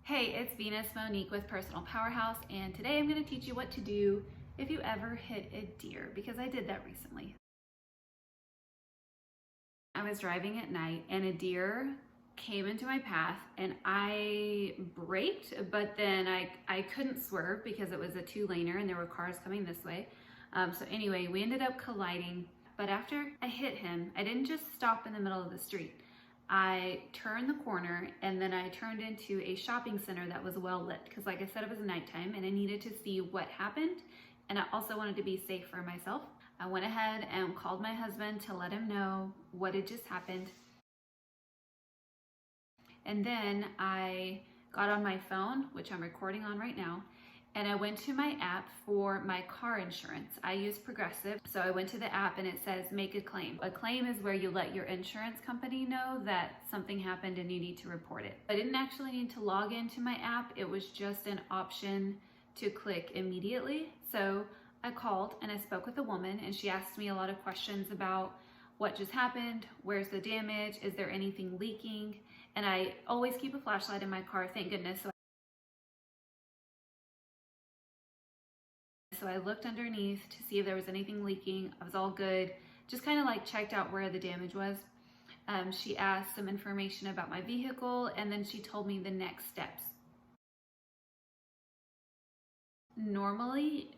Hey, it's Venus Monique with Personal Powerhouse, and today I'm going to teach you what to do if you ever hit a deer, because I did that recently. I was driving at night and a deer came into my path and I braked, but then I couldn't swerve because it was a two-laner and there were cars coming this way. So anyway, we ended up colliding, but after I hit him, I didn't just stop in the middle of the street. I turned the corner and then I turned into a shopping center that was well lit because, like I said, it was nighttime and I needed to see what happened, and I also wanted to be safe for myself. I went ahead and called my husband to let him know what had just happened. And then I got on my phone, which I'm recording on right now, and I went to my app for my car insurance. I use Progressive, so I went to the app and it says make a claim. A claim is where you let your insurance company know that something happened and you need to report it. I didn't actually need to log into my app. It was just an option to click immediately. So I called and I spoke with a woman and she asked me a lot of questions about what just happened, where's the damage, is there anything leaking? And I always keep a flashlight in my car, thank goodness. So I looked underneath to see if there was anything leaking. I was all good. Just kind of like checked out where the damage was. She asked some information about my vehicle and then she told me the next steps. Normally,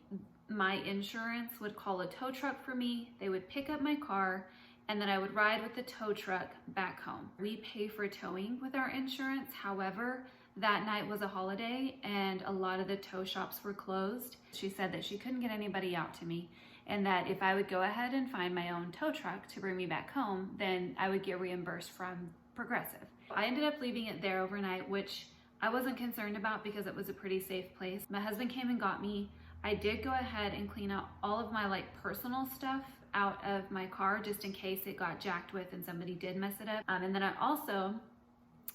my insurance would call a tow truck for me. They would pick up my car and then I would ride with the tow truck back home. We pay for towing with our insurance. However, that night was a holiday and a lot of the tow shops were closed. She said that she couldn't get anybody out to me and that if I would go ahead and find my own tow truck to bring me back home, then I would get reimbursed from Progressive. I ended up leaving it there overnight, which I wasn't concerned about because it was a pretty safe place. My husband came and got me. I did go ahead and clean out all of my personal stuff out of my car just in case it got jacked with and somebody did mess it up. And then I also,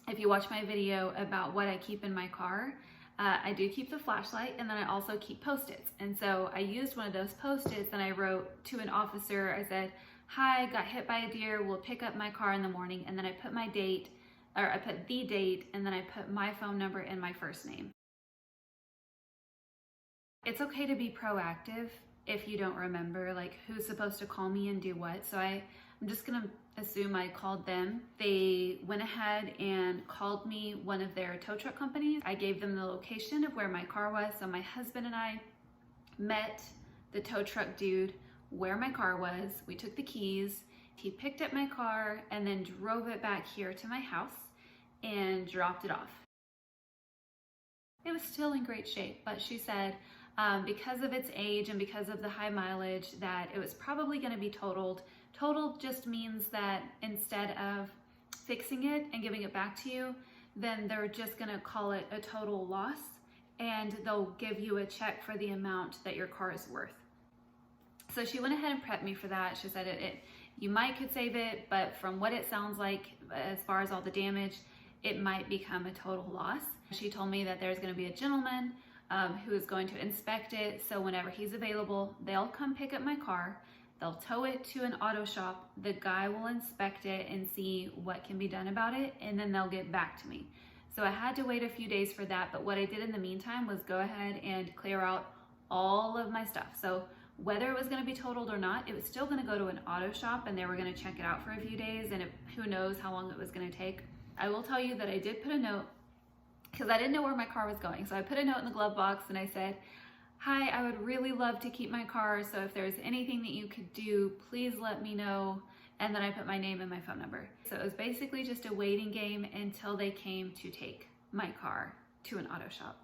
if you watch my video about what I keep in my car, I do keep the flashlight and then I also keep Post-its. And so I used one of those Post-its and I wrote to an officer, I said, "Hi, got hit by a deer, will pick up my car in the morning." And then I put my date, or I put the date, and then I put my phone number and my first name. It's okay to be proactive if you don't remember who's supposed to call me and do what. So I'm just gonna assume I called them. They went ahead and called me one of their tow truck companies. I gave them the location of where my car was. So my husband and I met the tow truck dude where my car was. We took the keys. He picked up my car and then drove it back here to my house and dropped it off. It was still in great shape, but she said because of its age and because of the high mileage that it was probably going to be totaled. Totaled just means that instead of fixing it and giving it back to you, then they're just going to call it a total loss and they'll give you a check for the amount that your car is worth. So she went ahead and prepped me for that. She said you might could save it, but from what it sounds like, as far as all the damage, it might become a total loss. She told me that there's going to be a gentleman who is going to inspect it. So whenever he's available, they'll come pick up my car. They'll tow it to an auto shop. The guy will inspect it and see what can be done about it, and then they'll get back to me. So I had to wait a few days for that, but what I did in the meantime was go ahead and clear out all of my stuff. So whether it was going to be totaled or not, it was still going to go to an auto shop and they were going to check it out for a few days, and who knows how long it was going to take. I will tell you that I did put a note because I didn't know where my car was going. So I put a note in the glove box and I said, "Hi, I would really love to keep my car. So if there's anything that you could do, please let me know." And then I put my name and my phone number. So it was basically just a waiting game until they came to take my car to an auto shop.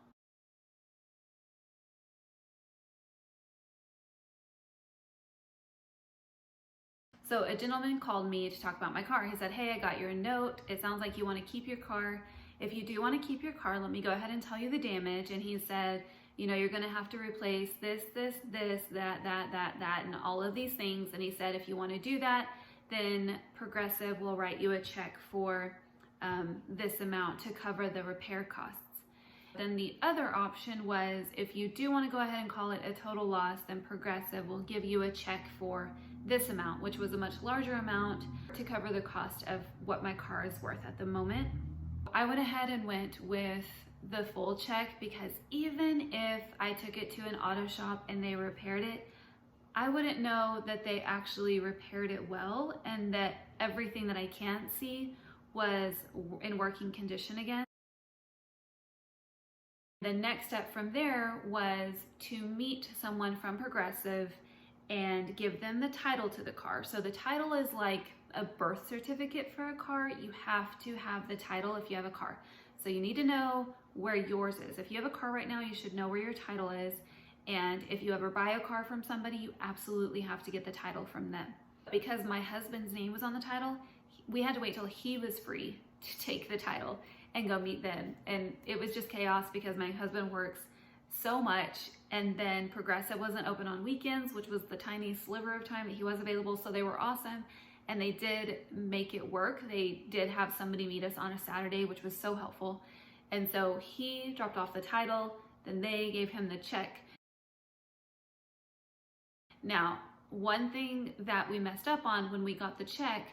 So a gentleman called me to talk about my car. He said, "Hey, I got your note. It sounds like you want to keep your car. If you do want to keep your car, let me go ahead and tell you the damage." And he said, "You're going to have to replace this, that, and all of these things." And he said, if you want to do that, then Progressive will write you a check for this amount to cover the repair costs. Then the other option was, if you do want to go ahead and call it a total loss, then Progressive will give you a check for this amount, which was a much larger amount to cover the cost of what my car is worth at the moment. I went ahead and went with the full check, because even if I took it to an auto shop and they repaired it, I wouldn't know that they actually repaired it well and that everything that I can't see was in working condition again. The next step from there was to meet someone from Progressive and give them the title to the car. So the title is like a birth certificate for a car. You have to have the title if you have a car. So you need to know where yours is. If you have a car right now, you should know where your title is. And if you ever buy a car from somebody, you absolutely have to get the title from them. Because my husband's name was on the title, we had to wait till he was free to take the title and go meet them. And it was just chaos because my husband works so much, and then Progressive wasn't open on weekends, which was the tiny sliver of time that he was available. So they were awesome, and they did make it work. They did have somebody meet us on a Saturday, which was so helpful. And so he dropped off the title, then they gave him the check. Now, one thing that we messed up on when we got the check,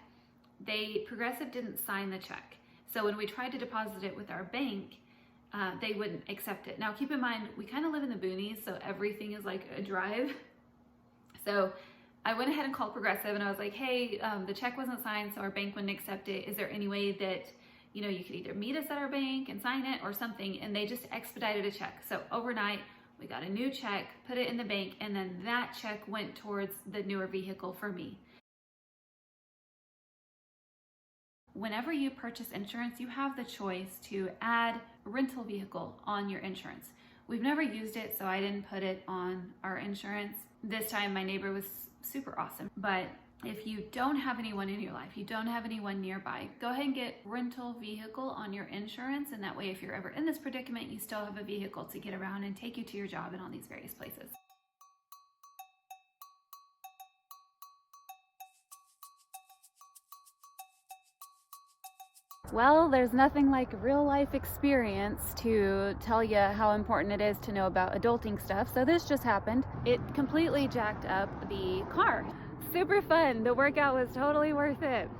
Progressive didn't sign the check. So when we tried to deposit it with our bank, they wouldn't accept it. Now, keep in mind, we kind of live in the boonies, so everything is like a drive. So I went ahead and called Progressive and I was like, hey, the check wasn't signed, so our bank wouldn't accept it. Is there any way that, you know, you could either meet us at our bank and sign it or something? And they just expedited a check. So overnight, we got a new check, put it in the bank, and then that check went towards the newer vehicle for me. Whenever you purchase insurance, you have the choice to add a rental vehicle on your insurance. We've never used it, so I didn't put it on our insurance. This time my neighbor was super awesome. But if you don't have anyone in your life, you don't have anyone nearby, go ahead and get rental vehicle on your insurance. And that way, if you're ever in this predicament, you still have a vehicle to get around and take you to your job and all these various places. Well, there's nothing like real life experience to tell you how important it is to know about adulting stuff. So this just happened. It completely jacked up the car. Super fun. The workout was totally worth it.